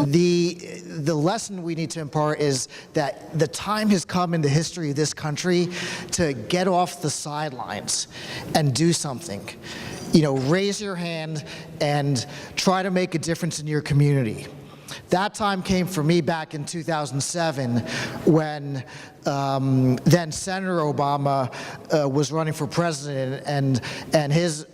The lesson we need to impart is that the time has come in the history of this country to get off the sidelines and do something. You know, raise your hand and try to make a difference in your community. That time came for me back in 2007 when then Senator Obama was running for president, and his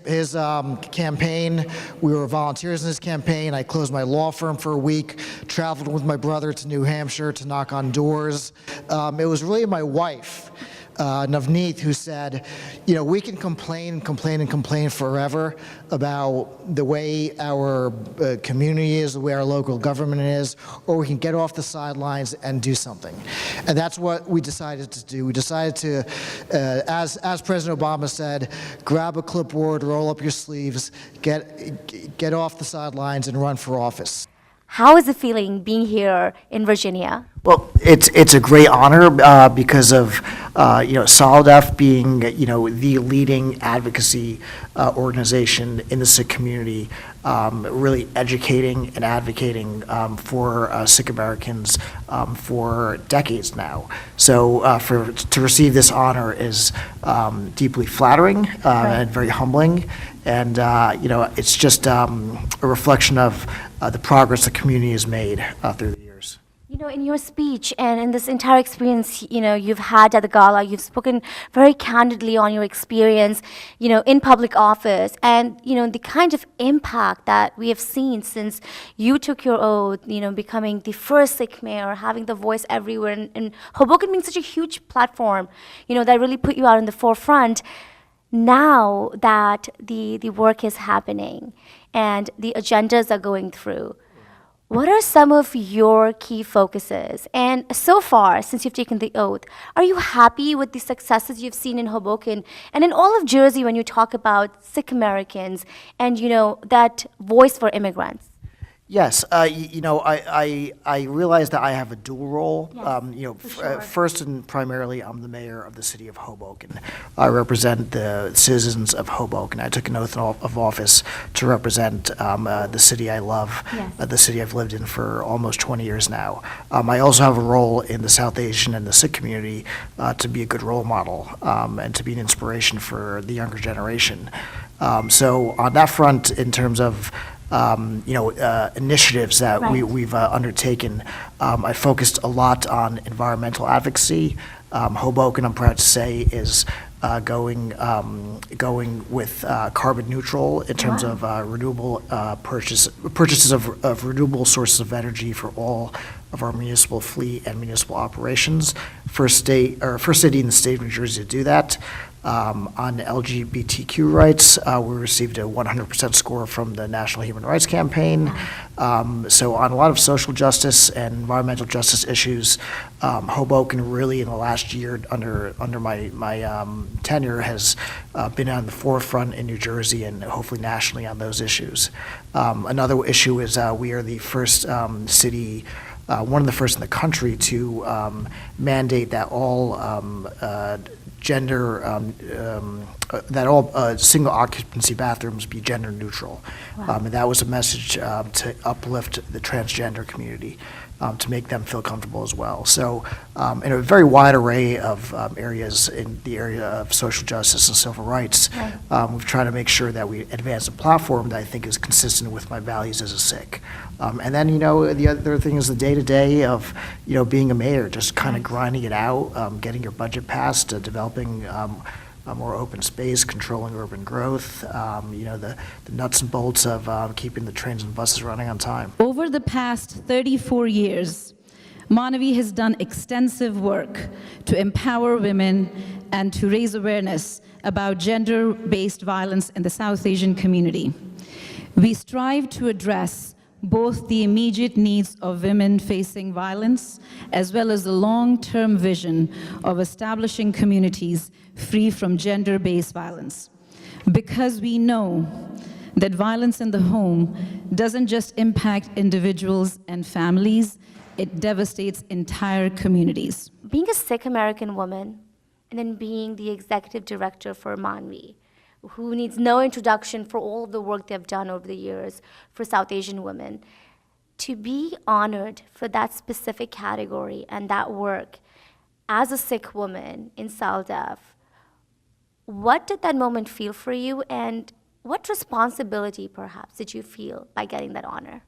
campaign, we were volunteers in his campaign. I closed my law firm for a week, traveled with my brother to New Hampshire to knock on doors. It was really my wife, Navneet, who said, you know, we can complain and complain and complain forever about the way our community is, the way our local government is, or we can get off the sidelines and do something. And that's what we decided to do. We decided to, as President Obama said, grab a clipboard, roll up your sleeves, get off the sidelines and run for office. How is it feeling being here in Virginia? Well, it's a great honor because of SALDEF being the leading advocacy organization in the Sikh community, really educating and advocating for Sikh Americans for decades now. So to receive this honor is deeply flattering and very humbling, and it's just a reflection of the progress the community has made through the years. You know, in your speech and in this entire experience, you've had at the Gala, you've spoken very candidly on your experience, in public office and, the kind of impact that we have seen since you took your oath, becoming the first Sikh mayor, having the voice everywhere, and Hoboken being such a huge platform, that really put you out in the forefront. Now that the work is happening and the agendas are going through, what are some of your key focuses? And so far, since you've taken the oath, are you happy with the successes you've seen in Hoboken and in all of Jersey when you talk about Sikh Americans and, that voice for immigrants? Yes, I realize that I have a dual role. Yes, First and primarily, I'm the mayor of the city of Hoboken. I represent the citizens of Hoboken. I took an oath of office to represent the city I love, Yes. The city I've lived in for almost 20 years now. I also have a role in the South Asian and the Sikh community to be a good role model and to be an inspiration for the younger generation. So on that front, in terms of initiatives that Right. we've undertaken. I focused a lot on environmental advocacy. Hoboken, I'm proud to say, is going with carbon neutral in terms of renewable purchases of renewable sources of energy for all of our municipal fleet and municipal operations. First city in the state of New Jersey to do that. On LGBTQ rights, we received a 100% score from the National Human Rights Campaign. So on a lot of social justice and environmental justice issues, Hoboken really in the last year under my tenure has been on the forefront in New Jersey and hopefully nationally on those issues. Another issue is we are the first city, one of the first in the country to mandate that all that all single occupancy bathrooms be gender neutral. Wow. And that was a message to uplift the transgender community, to make them feel comfortable as well. So in a very wide array of areas in the area of social justice and civil rights, Right. we've tried to make sure that we advance a platform that I think is consistent with my values as a Sikh. And then, the other thing is the day-to-day of, being a mayor, just kind of grinding it out, getting your budget passed, developing a more open space, controlling urban growth, the nuts and bolts of keeping the trains and buses running on time. Over the past 34 years, Manavi has done extensive work to empower women and to raise awareness about gender-based violence in the South Asian community. We strive to address both the immediate needs of women facing violence, as well as the long-term vision of establishing communities free from gender-based violence. Because we know that violence in the home doesn't just impact individuals and families, it devastates entire communities. Being a Sikh American woman and then being the executive director for Manavi, who needs no introduction for all of the work they've done over the years for South Asian women, to be honored for that specific category and that work as a Sikh woman in SALDEF, what did that moment feel for you, and what responsibility perhaps did you feel by getting that honor?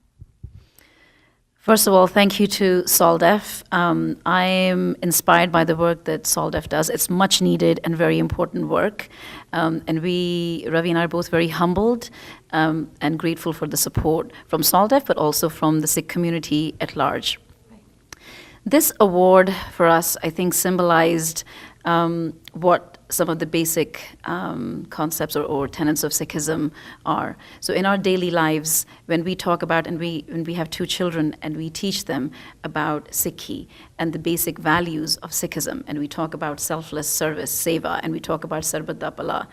First of all, thank you to SALDEF. I am inspired by the work that SALDEF does. It's much needed and very important work. And Ravi and I are both very humbled and grateful for the support from SALDEF, but also from the Sikh community at large. This award for us, I think, symbolized what some of the basic concepts or tenets of Sikhism are. So in our daily lives, when we talk about, and when we have 2 children and we teach them about Sikhi and the basic values of Sikhism, and we talk about selfless service, seva, and we talk about Sarbat da Bhalla,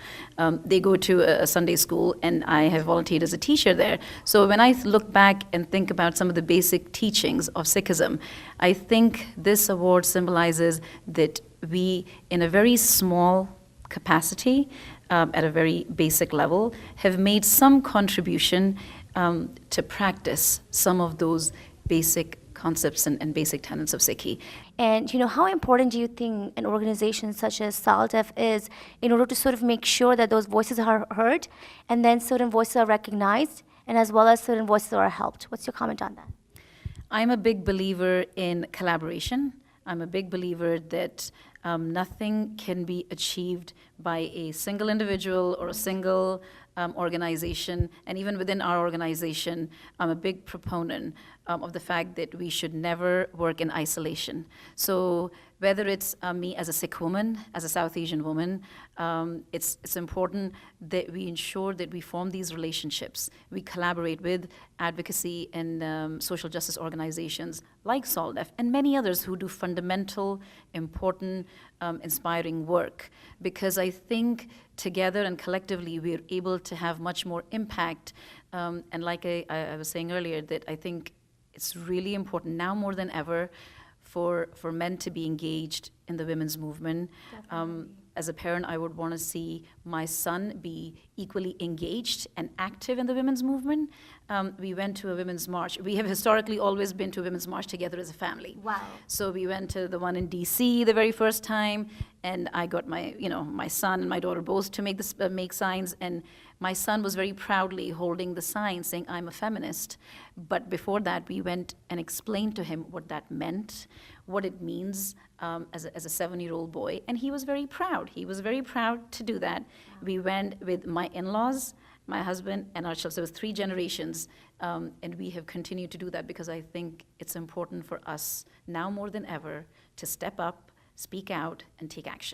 they go to a Sunday school, and I have volunteered as a teacher there. So when I look back and think about some of the basic teachings of Sikhism, I think this award symbolizes that we, in a very small capacity, at a very basic level, have made some contribution to practice some of those basic concepts and basic tenets of Sikhi. And how important do you think an organization such as SALDEF is in order to sort of make sure that those voices are heard, and then certain voices are recognized, and as well as certain voices are helped? What's your comment on that? I'm a big believer in collaboration. I'm a big believer that nothing can be achieved by a single individual or a single organization. And even within our organization, I'm a big proponent of the fact that we should never work in isolation. So whether it's me as a Sikh woman, as a South Asian woman, it's important that we ensure that we form these relationships. We collaborate with advocacy and social justice organizations like SALDEF and many others who do fundamental, important, inspiring work. Because I think together and collectively we're able to have much more impact. And like I was saying earlier, that I think it's really important now more than ever for men to be engaged in the women's movement. As a parent, I would want to see my son be equally engaged and active in the women's movement. We went to a women's march. We have historically always been to a women's march together as a family. Wow. So we went to the one in DC the very first time, and I got my son and my daughter both to make signs, and my son was very proudly holding the sign saying, "I'm a feminist." But before that, we went and explained to him what that meant, what it means as a 7-year-old boy, and he was very proud. He was very proud to do that. We went with my in-laws, my husband, and our children. So it was 3 generations, and we have continued to do that because I think it's important for us now more than ever to step up, speak out, and take action.